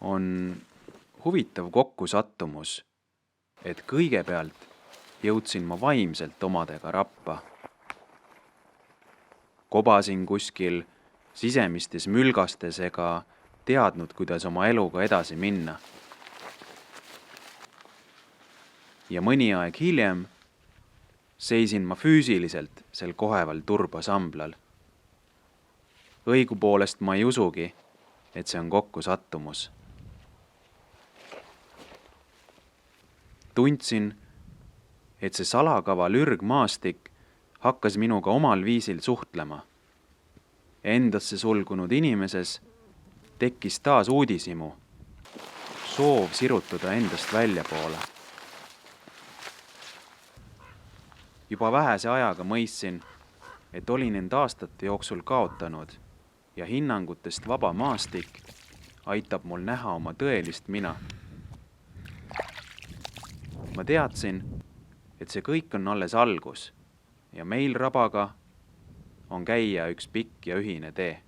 on huvitav kokkusattumus, et kõigepealt jõudsin ma vaimselt omadega rappa. Kobasin kuskil sisemistes mülgastes ega teadnud, kuidas oma eluga edasi minna. Ja mõni aeg hiljem seisin ma füüsiliselt sel koheval turbasamblal. Õigupoolest ma ei usugi, et see on kokkusattumus. Tundsin, et see salakava lürgmaastik hakkas minuga omal viisil suhtlema. Endasse sulgunud inimeses tekkis taas uudishimu, soov sirutuda endast väljapoole. Juba vähese ajaga mõistsin, et olin end aastate jooksul kaotanud ja hinnangutest vaba maastik aitab mul näha oma tõelist mina. Ma teadsin, et see kõik on alles algus ja meil Rabaga on käia üks pikk ja ühine tee.